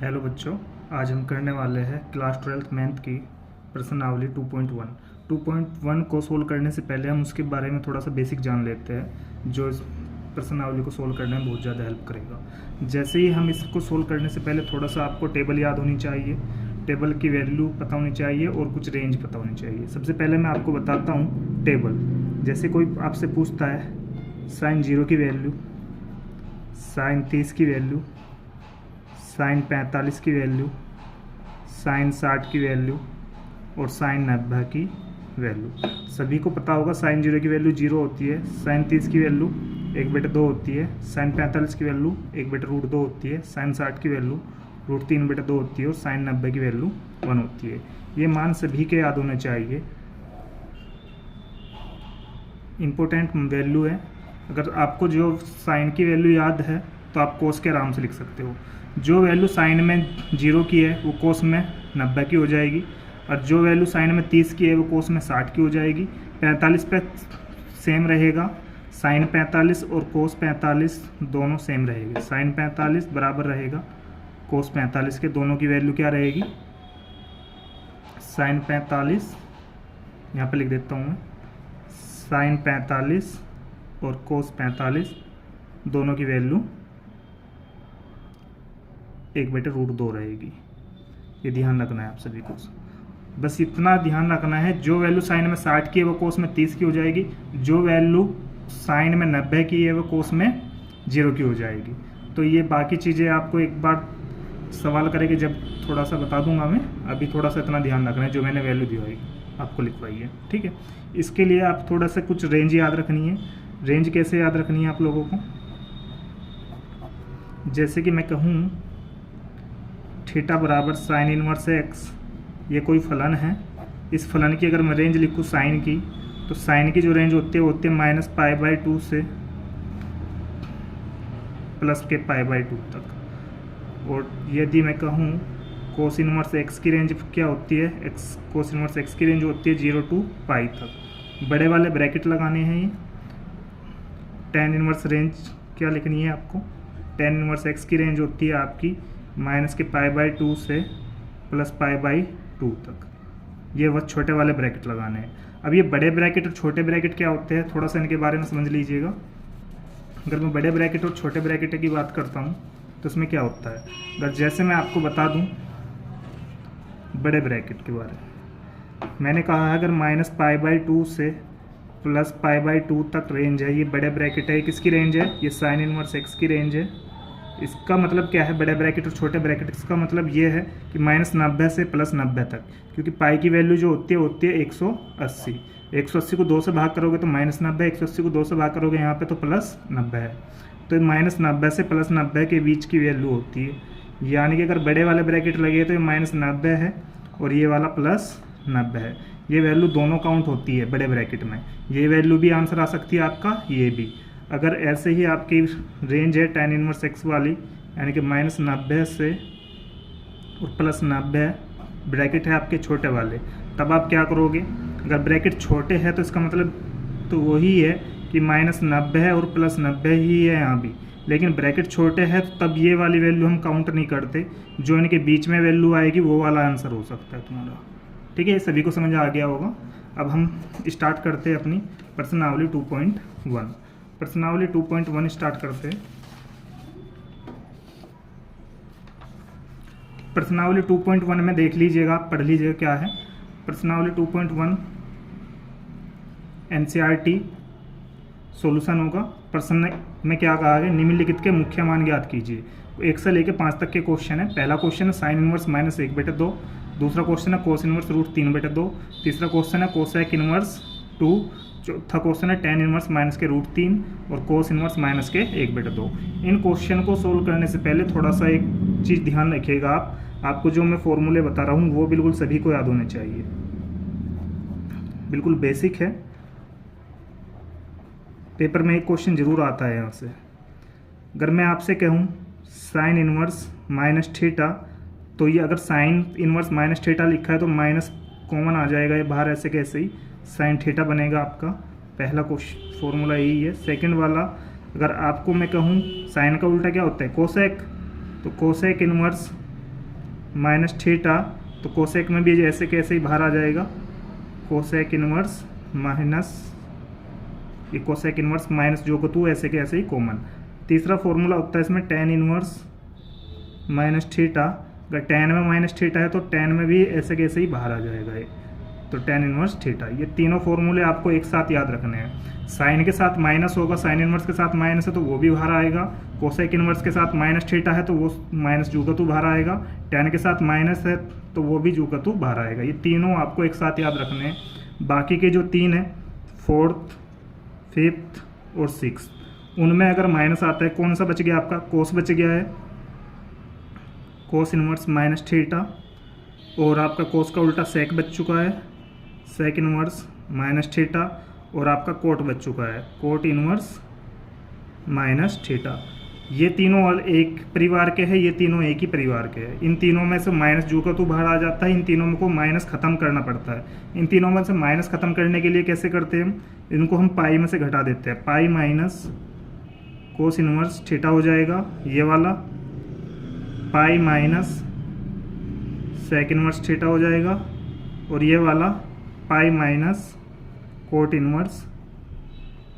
Hello बच्चों, आज हम करने वाले हैं क्लास 12th मैथ की प्रश्नावली 2.1। 2.1 को सोल्व करने से पहले हम उसके बारे में थोड़ा सा बेसिक जान लेते हैं, जो इस प्रश्नावली को सोल्व करने में बहुत ज़्यादा हेल्प करेगा। जैसे ही हम इसको सोल्व करने से पहले थोड़ा सा आपको टेबल याद होनी चाहिए, टेबल की वैल्यू पता होनी चाहिए और कुछ रेंज पता होनी चाहिए। सबसे पहले मैं आपको बताता हूँ टेबल। जैसे कोई आपसे पूछता है साइन 0 की वैल्यू, साइन 30 की वैल्यू, साइन 45 की वैल्यू, साइन 60 की वैल्यू और साइन 90 की वैल्यू। सभी को पता होगा साइन 0 की वैल्यू 0 होती है, साइन 30 की वैल्यू 1/2 होती है, साइन 45 की वैल्यू 1/√2 होती है, साइन 60 की वैल्यू √3/2 होती है और साइन 90 की वैल्यू 1 होती है। ये मान सभी के याद होने चाहिए, इम्पोर्टेंट वैल्यू है। अगर आपको जो साइन की वैल्यू याद है तो आप कोस के आराम से लिख सकते हो। जो वैल्यू साइन में 0 की है वो कोस में 90 की हो जाएगी, और जो वैल्यू साइन में 30 की है वो कोस में 60 की हो जाएगी। 45 पे सेम रहेगा, साइन 45 और कोस 45 दोनों सेम रहेंगे। साइन 45 बराबर रहेगा कोस 45 के, दोनों की वैल्यू क्या रहेगी, साइन 45 यहाँ पे लिख देता हूँ मैं, साइन 45 और कोस 45 दोनों की वैल्यू 1/√2 रहेगी। ये ध्यान रखना है आप सभी को, बस इतना ध्यान रखना है। जो वैल्यू साइन में 60 की है वो कोस में 30 की हो जाएगी, जो वैल्यू साइन में 90 की है वो कोस में 0 की हो जाएगी। तो ये बाकी चीज़ें आपको एक बार सवाल करेंगे जब थोड़ा सा बता दूंगा मैं, अभी थोड़ा सा इतना ध्यान रखना है जो मैंने वैल्यू दी हुई आपको लिखवाई है, ठीक है। इसके लिए आप थोड़ा सा कुछ रेंज याद रखनी है। रेंज कैसे याद रखनी है आप लोगों को, जैसे कि मैं कहूँ थीटा बराबर साइन इनवर्स एक्स, ये कोई फलन है। इस फलन की अगर मैं रेंज लिखूँ साइन की, तो साइन की जो रेंज होती है वो होती है -π/2 से +π/2 तक। और यदि मैं कहूँ कोस इनवर्स एक्स की रेंज क्या होती है, कोस इनवर्स एक्स की रेंज होती है 0 to π तक। बड़े वाले ब्रैकेट लगाने हैं। ये tan इनवर्स रेंज क्या लिखनी है आपको, tan इनवर्स एक्स की रेंज होती है आपकी -π/2 से +π/2 तक। ये वह छोटे वाले ब्रैकेट लगाने हैं। अब ये बड़े ब्रैकेट और छोटे ब्रैकेट क्या होते हैं, थोड़ा सा इनके बारे में समझ लीजिएगा। अगर मैं बड़े ब्रैकेट और छोटे ब्रैकेट की बात करता हूँ तो उसमें क्या होता है, अगर जैसे मैं आपको बता दूँ बड़े ब्रैकेट के बारे में, मैंने कहा है अगर -π/2 से +π/2 तक रेंज है, ये बड़े ब्रैकेट है। किसकी रेंज है, ये साइन इनवर्स एक्स की रेंज है। इसका मतलब क्या है, बड़े ब्रैकेट और छोटे ब्रैकेट, इसका मतलब ये है कि -90 से +90 तक, क्योंकि पाई की वैल्यू जो होती है 180। 180 को 2 से भाग करोगे तो -90, 180 को 2 से भाग करोगे यहाँ पे तो +90 है। तो -90 से +90 के बीच की वैल्यू होती है, यानी कि अगर बड़े वाले ब्रैकेट लगे तो ये -90 है और ये वाला +90 है। ये वैल्यू दोनों काउंट होती है बड़े ब्रैकेट में। ये वैल्यू भी आंसर आ सकती है आपका, ये भी। अगर ऐसे ही आपकी रेंज है tan इनवर्स एक्स वाली, यानी कि -90 से और +90 ब्रैकेट है आपके छोटे वाले, तब आप क्या करोगे, अगर ब्रैकेट छोटे हैं तो इसका मतलब तो वही है कि -90 है और +90 ही है यहाँ भी। लेकिन ब्रैकेट छोटे हैं तो तब ये वाली वैल्यू हम काउंट नहीं करते, जो इनके बीच में वैल्यू आएगी वो वाला आंसर हो सकता है तुम्हारा, ठीक है। ये सभी को समझ आ गया होगा। अब हम स्टार्ट करते हैं अपनी प्रश्नावली 2.1। प्रश्नावली 2.1 स्टार्ट करते हैं। प्रश्नावली 2.1 में देख लीजिएगा, आप पढ़ लीजिएगा क्या है। प्रश्नावली 2.1 NCERT सॉल्यूशन होगा। प्रश्न में क्या कहा है, निम्नलिखित के मुख्य मान ज्ञात कीजिए। 1 से लेकर 5 तक के क्वेश्चन है। पहला क्वेश्चन है साइन इनवर्स -1/2, दूसरा क्वेश्चन है कोस इनवर्स √3/2, तीसरा क्वेश्चन है कोसेक इनवर्स 2, चौथा क्वेश्चन है tan इनवर्स -√3 और कोस इनवर्स -1/2। इन क्वेश्चन को सोल्व करने से पहले थोड़ा सा एक चीज़ ध्यान रखिएगा, आपको जो मैं फॉर्मूले बता रहा हूँ वो बिल्कुल सभी को याद होने चाहिए, बिल्कुल बेसिक है। पेपर में एक क्वेश्चन जरूर आता है यहाँ से। अगर मैं आपसे कहूँ साइन इनवर्स -θ, तो ये अगर साइन इनवर्स -θ लिखा है तो माइनस कॉमन आ जाएगा, ये बाहर ऐसे कैसे ही साइन थीटा बनेगा आपका। पहला क्वेश्चन फॉर्मूला यही है। सेकंड वाला, अगर आपको मैं कहूँ साइन का उल्टा क्या होता है, कोसेक, तो कोसेक इनवर्स माइनस थीटा, तो कोसेक में भी ऐसे कैसे ही बाहर आ जाएगा, कोसेक इनवर्स माइनस, ये कोसेक इनवर्स माइनस जो को तू ऐसे के ऐसे ही कॉमन। तीसरा फॉर्मूला होता है इसमें टेन इनवर्स माइनस थीटा, अगर टेन में माइनस थीटा है तो टेन में भी ऐसे कैसे ही बाहर आ जाएगा ये, तो टेन इनवर्स थीटा। ये तीनों फॉर्मूले आपको एक साथ याद रखने हैं। साइन के साथ माइनस होगा, साइन इनवर्स के साथ माइनस है तो वो भी बाहर आएगा, कोसेक इनवर्स के साथ माइनस थीटा है तो वो माइनस जू का तू बाहर आएगा, टेन के साथ माइनस है तो वो भी जू का तू बाहर आएगा। ये तीनों आपको एक साथ याद रखने हैं। बाकी के जो तीन है, फोर्थ, फिफ्थ और सिक्स, उनमें अगर माइनस आता है, कौन सा बच गया आपका, कोस बच गया है, कोस इनवर्स माइनस थीटा, और आपका कोस का उल्टा सेक बच चुका है, सेक इनवर्स माइनस थीटा, और आपका कोट बच चुका है, कोट इनवर्स माइनस थीटा। ये तीनों एक परिवार के हैं, ये तीनों एक ही परिवार के हैं। इन तीनों में से माइनस जू का तू बाहर आ जाता है, इन तीनों में को माइनस खत्म करना पड़ता है। इन तीनों में से माइनस खत्म करने के लिए कैसे करते हैं, इनको हम पाई में से घटा देते हैं, pi minus cos inverse theta हो जाएगा ये वाला, pi minus sec inverse theta हो जाएगा, और ये वाला pi minus cot inverse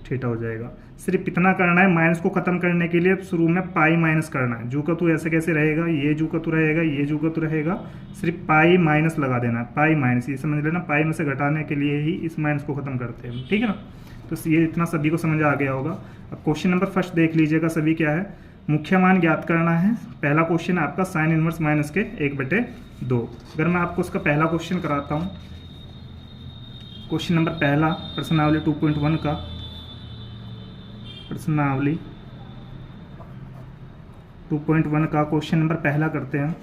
theta हो जाएगा। सिर्फ इतना करना है, माइनस को खत्म करने के लिए शुरू में पाई माइनस करना है। जू का तू ऐसे कैसे रहेगा, ये जू का तू रहेगा, ये जू का तू रहेगा, सिर्फ पाई माइनस लगा देना है, पाई माइनस, ये समझ लेना, पाई में से घटाने के लिए ही इस माइनस को खत्म करते हैं, ठीक है ना। तो ये इतना सभी को समझ आ गया होगा। अब क्वेश्चन नंबर फर्स्ट देख लीजिएगा सभी, क्या है, मुख्य मान ज्ञात करना है। पहला क्वेश्चन है आपका साइन इनवर्स माइनस के 1/2। अगर मैं आपको उसका पहला क्वेश्चन कराता हूँ, क्वेश्चन नंबर पहला प्रश्नावली 2.1 का, प्रश्नावली 2.1 का क्वेश्चन नंबर पहला करते हैं।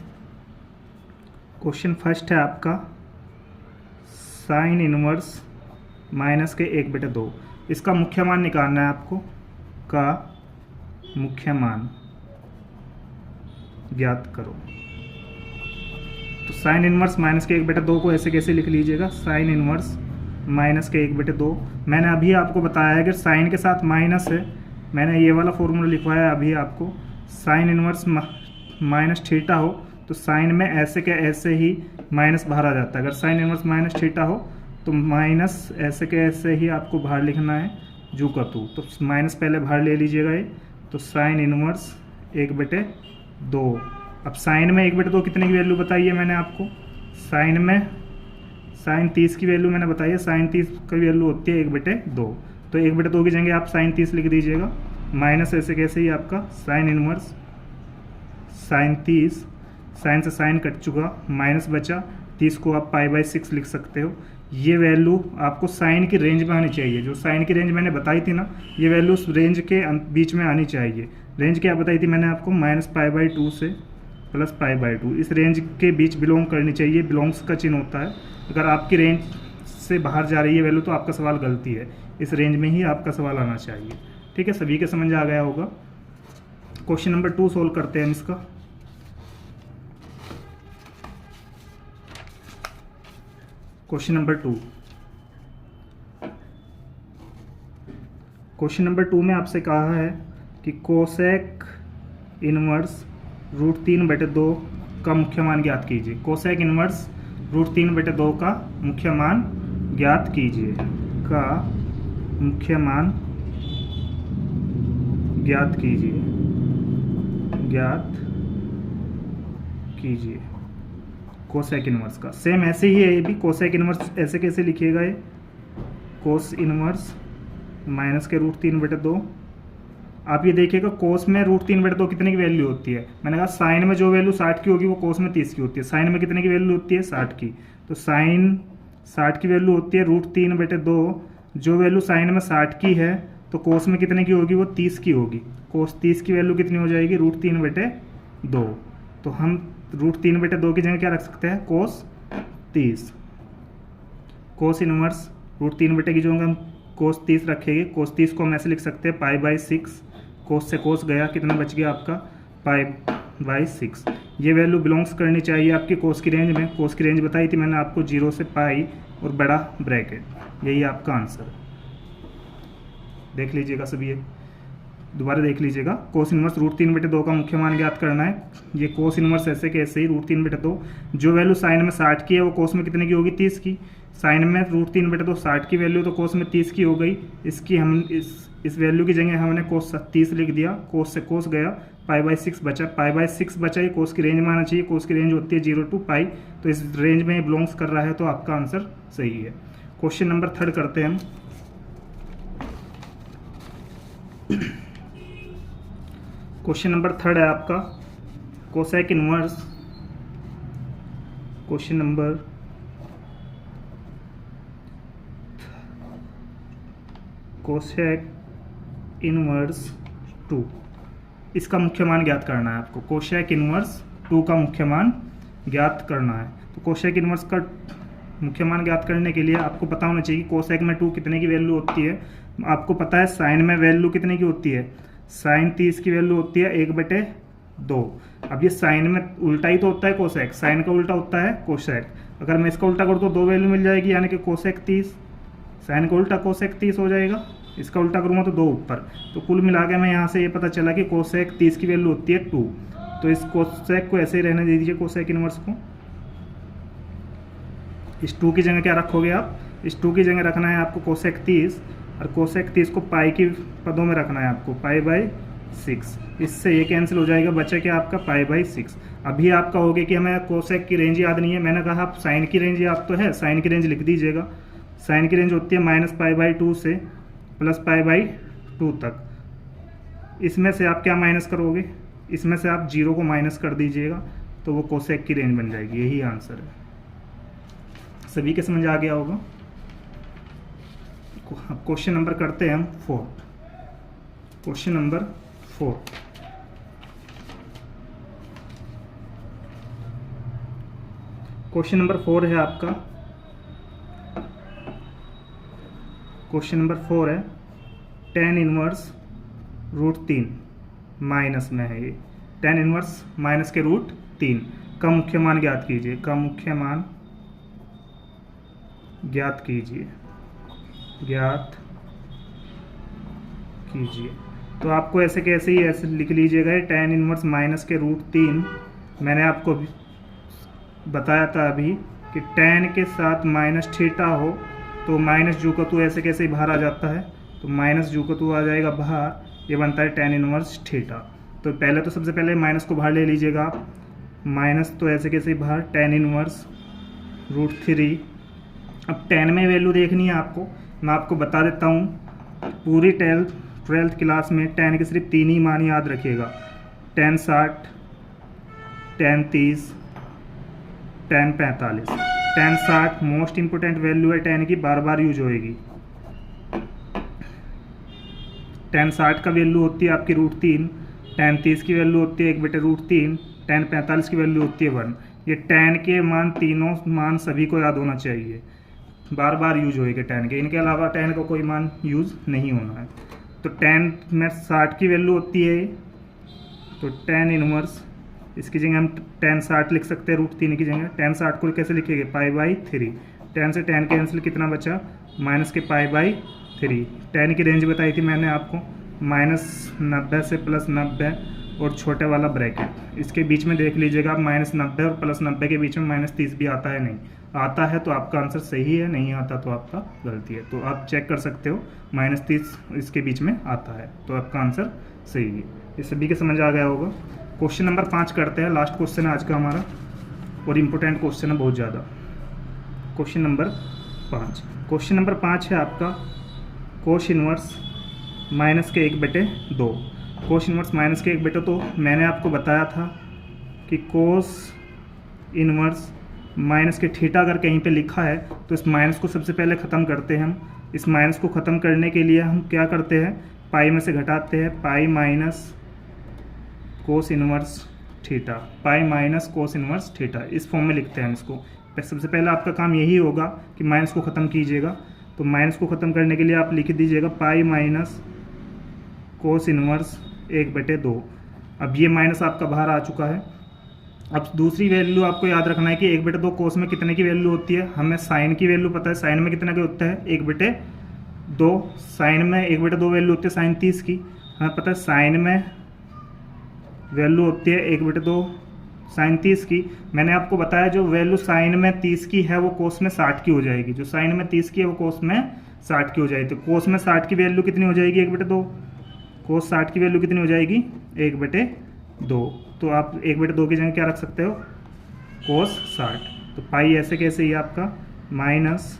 क्वेश्चन फर्स्ट है आपका साइन इनवर्स माइनस के 1/2। इसका मुख्य मान निकालना है आपको, का मुख्य मान ज्ञात करो। तो साइन इनवर्स माइनस के 1/2 को ऐसे कैसे लिख लीजिएगा, साइन इनवर्स माइनस के 1/2। मैंने अभी आपको बताया है कि साइन के साथ माइनस है, मैंने ये वाला फॉर्मूला लिखवाया है अभी आपको। साइन इनवर्स माइनस थीटा हो तो साइन में ऐसे के ऐसे ही माइनस बाहर आ जाता है। अगर साइन इनवर्स माइनस थीटा हो तो माइनस ऐसे के ऐसे ही आपको बाहर लिखना है, जू का तू, तो माइनस पहले बाहर ले लीजिएगा ये, तो साइन इनवर्स 1/2। अब साइन में 1/2 कितने की वैल्यू बताई है मैंने आपको, साइन में साइन 30 की वैल्यू मैंने बताई है, साइन 30 की वैल्यू होती है 1/2, तो 1/2 की जगह आप साइन 30 लिख दीजिएगा, माइनस ऐसे कैसे ही आपका साइन इनवर्स साइन 30, साइन से साइन कट चुका, माइनस बचा, 30 को आप पाई/6 लिख सकते हो। ये वैल्यू आपको साइन की रेंज में आनी चाहिए, जो साइन की रेंज मैंने बताई थी ना, ये वैल्यू उस रेंज के बीच में आनी चाहिए। रेंज क्या बताई थी मैंने आपको, -π/2 से +π/2, इस रेंज के बीच बिलोंग करनी चाहिए, बिलोंग्स का चिन्ह होता है। अगर आपकी रेंज से बाहर जा रही है वैल्यू तो आपका सवाल गलती है, इस रेंज में ही आपका सवाल आना चाहिए, ठीक है। सभी के समझ आ गया होगा। क्वेश्चन नंबर 2 सोल्व करते हैं इसका। क्वेश्चन नंबर 2, क्वेश्चन नंबर 2 में आपसे कहा है कि कोसेक इनवर्स √3/2 का मुख्य मान ज्ञात कीजिए। कोसेक इनवर्स √3/2 का मुख्य मान ज्ञात कीजिए, का मुख्य मान ज्ञात कीजिए, ज्ञात कीजिए कोसेक इनवर्स का। सेम ऐसे ही है ये भी, कोसेक इनवर्स ऐसे कैसे लिखिएगा, ये कोस इनवर्स माइनस के √3/2। आप ये देखिएगा कोस में √3/2 कितने की वैल्यू होती है, मैंने कहा साइन में जो वैल्यू 60 की होगी वो कोस में 30 की होती है। साइन में कितने की वैल्यू होती है, 60 की, तो साइन 60 की वैल्यू होती है √3/2। जो वैल्यू साइन में 60 की है तो कोस में कितने की होगी, वो 30 की होगी। कोस 30 की वैल्यू कितनी हो जाएगी, √3/2। तो हम √3/2 की जगह क्या रख सकते हैं, कोस 30। कोस इनवर्स √3/2 की जगह हम कोस 30 रखेंगे। कोस 30 को हम ऐसे लिख सकते हैं π/6, कोस से कोस गया, कितना बच गया आपका π/6। ये वैल्यू बिलोंग्स करनी चाहिए आपकी कोस की रेंज में। कोस की रेंज बताई थी मैंने आपको, 0 से पाई और बड़ा ब्रैकेट, यही आपका आंसर। देख लीजिएगा सभी ये। दोबारा देख लीजिएगा, कोस इनवर्स √3/2 का मुख्य मान ज्ञात करना है। ये कोस इनवर्स ऐसे कैसे ही √3/2, जो वैल्यू साइन में 60 की है वो कोस में कितने की होगी, 30 की। साइन में √3/2 60 की वैल्यू तो कोस में 30 की हो गई। इसकी हम इस वैल्यू की जगह हमने कोस 30 लिख दिया, कोस से कोस गया, π/6 बचा, π/6 बचा, ये कोस की रेंज में आना चाहिए। कोस की रेंज होती है 0 to π, तो इस रेंज में ये बिलोंग्स कर रहा है, तो आपका आंसर सही है। क्वेश्चन नंबर 3 करते हैं हम। क्वेश्चन नंबर 3 है आपका cosec inverse. Question number cosec inverse 2, इसका मुख्य मान ज्ञात करना है आपको। कोसेक इनवर्स 2 का मुख्य मान ज्ञात करना है। तो कोसेक इनवर्स का मुख्य मान ज्ञात करने के लिए आपको पता होना चाहिए कोसेक में 2 कितने की वैल्यू होती है। आपको पता है साइन में वैल्यू कितने की होती है, साइन 30 की वैल्यू होती है 1/2। अब ये साइन में उल्टा ही तो होता है कोसेक, साइन का उल्टा होता है कोसेक। अगर मैं इसका उल्टा करूँ तो 2 वैल्यू मिल जाएगी, यानी कि कोसेक 30, साइन का उल्टा कोसेक 30 हो जाएगा। इसका उल्टा करूँगा तो 2 ऊपर, तो कुल मिला के मैं यहाँ से ये पता चला कि कोसेक 30 की वैल्यू होती है 2। तो इस कोसेक को ऐसे ही रहने दे दीजिए, कोसेक इनवर्स को। इस 2 की जगह क्या रखोगे आप, इस 2 की जगह रखना है आपको कोसेक 30, और कोसेक 30 को पाई की पदों में रखना है आपको, π/6। इससे ये कैंसिल हो जाएगा, बचा क्या आपका π/6। अभी आपका हो गया कि हमें कोसेक की रेंज याद नहीं है। मैंने कहा आप साइन की रेंज याद तो है, साइन की रेंज लिख दीजिएगा। साइन की रेंज होती है -π/2 से +π/2 तक। इसमें से आप क्या माइनस करोगे, इसमें से आप 0 को माइनस कर दीजिएगा, तो वो कोसेक की रेंज बन जाएगी। यही आंसर है। सभी के समझ आ गया होगा। अब क्वेश्चन नंबर करते हैं हम 4। क्वेश्चन नंबर 4, क्वेश्चन नंबर 4 है आपका, क्वेश्चन नंबर 4 है tan इनवर्स √3 माइनस में है ये, tan इनवर्स माइनस के √3 का मुख्य मान ज्ञात कीजिए, का मुख्य मान ज्ञात कीजिए, ज्ञात कीजिए। तो आपको ऐसे कैसे ही ऐसे लिख लीजिएगा, tan इनवर्स माइनस के √3। मैंने आपको बताया था अभी कि tan के साथ -θ हो तो माइनस जू का तू ऐसे कैसे ही बाहर आ जाता है, तो माइनस जू का तू आ जाएगा बाहर, ये बनता है tan इनवर्स θ। तो पहले तो सबसे पहले माइनस को बाहर ले लीजिएगा आप, माइनस तो ऐसे कैसे ही बाहर, tan इनवर्स √3। अब tan में वैल्यू देखनी है आपको, मैं आपको बता देता हूँ। पूरी 12th क्लास में tan के सिर्फ 3 ही मान याद रखिएगा, tan 60, tan 30, tan 45। tan 60 most important value है, tan की बार बार यूज होएगी। tan 60 का वैल्यू होती है आपकी √3, tan 30 की वैल्यू होती है 1/√3, tan 45 की वैल्यू होती है 1। ये tan के मान, तीनों मान सभी को याद होना चाहिए, बार बार यूज होएगा tan के। इनके अलावा tan का कोई मान यूज नहीं होना है। तो tan में 60 की वैल्यू होती है, तो tan इनवर्स, इसकी जगह हम tan 60 लिख सकते हैं √3 की जगह। tan 60 को कैसे लिखेंगे, π/3। tan से tan कैंसिल, कितना बचा, माइनस के π/3। tan की रेंज बताई थी मैंने आपको, -90 से +90 और छोटे वाला ब्रैकेट। इसके बीच में देख लीजिएगा आप, -90 और +90 के बीच में -30 भी आता है, नहीं आता है तो आपका आंसर सही है, नहीं आता तो आपका गलती है। तो आप चेक कर सकते हो, -30 इसके बीच में आता है, तो आपका आंसर सही है। ये सभी के समझ आ गया होगा। क्वेश्चन नंबर 5 करते हैं, लास्ट क्वेश्चन है आज का हमारा, और इम्पोर्टेंट क्वेश्चन है बहुत ज़्यादा। क्वेश्चन नंबर 5, क्वेश्चन नंबर 5 है आपका कोस इनवर्स माइनस के 1/2। कोस इनवर्स माइनस के 1/2, मैंने आपको बताया था कि कोस इनवर्स माइनस के थीटा अगर कहीं पे लिखा है तो इस माइनस को सबसे पहले ख़त्म करते हैं हम। इस माइनस को ख़त्म करने के लिए हम क्या करते हैं, पाई में से घटाते हैं, pi minus cos inverse theta, पाई माइनस कोस इनवर्स थीटा, इस फॉर्म में लिखते हैं इसको। सबसे पहले आपका काम यही होगा कि माइनस को ख़त्म कीजिएगा। तो माइनस को ख़त्म करने के लिए आप लिख दीजिएगा पाई माइनस कोस इनवर्स 1/2। अब ये माइनस आपका बाहर आ चुका है। अब दूसरी वैल्यू आपको याद रखना है कि 1/2 कोस में कितने की वैल्यू होती है, हमें साइन की वैल्यू पता है, साइन में कितना का होता है 1/2, साइन में 1/2 वैल्यू होती है साइन 30 की। हमें पता है साइन में वैल्यू होती है 1/2 साइन 30 की। मैंने आपको बताया जो वैल्यू साइन में 30 की है वो कोस में 60 की हो जाएगी, जो साइन में 30 की है वो कोस में 60 की हो जाएगी। तो कोस में 60 की वैल्यू कितनी हो जाएगी 1/2, कोस 60 की वैल्यू कितनी हो जाएगी 1/2। तो आप 1/2 की जगह क्या रख सकते हो कोस 60। तो पाई ऐसे कैसे ही आपका माइनस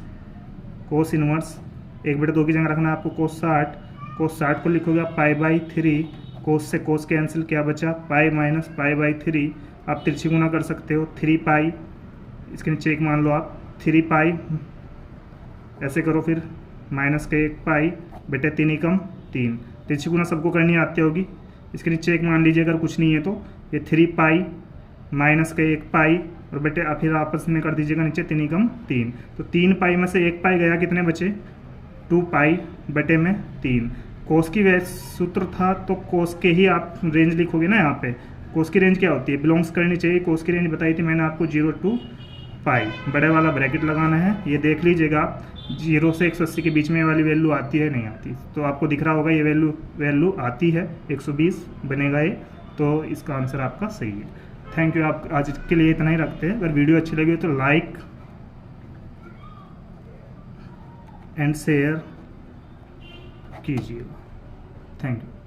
कोस इनवर्स 1/2 की जगह रखना है आपको कोस 60। कोस 60 को लिखोगे आप पाई/3, कोस से कोस कैंसिल, क्या बचा पाई माइनस पाई/3। आप तिरछी गुना कर सकते हो 3 पाई, इसके नीचे एक मान लो आप 3 पाई, ऐसे करो फिर माइनस के 1 पाई बेटे 3 एकम 3। तिरछी गुना सबको करनी आती होगी, इसके नीचे एक मान लीजिए अगर कुछ नहीं है तो ये 3 पाई माइनस के 1 पाई और बेटे फिर आपस में कर दीजिएगा नीचे 3 एकम 3। तो 3 पाई में से 1 पाई गया, कितने बचे 2 पाई बटे में 3। कोस की सूत्र था तो कोस के ही आप रेंज लिखोगे ना। यहाँ पे कोस की रेंज क्या होती है बिलोंग्स करनी चाहिए। कोस की रेंज बताई थी मैंने आपको 0 to पाई, बड़े वाला ब्रैकेट लगाना है। ये देख लीजिएगा आप 0 से 180 के बीच में वाली वैल्यू आती है नहीं आती, तो आपको दिख रहा होगा ये वैल्यू आती है 120 बनेगा ये, तो इसका आंसर आपका सही है। Thank you. आप आज के लिए इतना ही रखते हैं। अगर वीडियो अच्छी लगी तो लाइक एंड शेयर कीजिएगा। Thank you.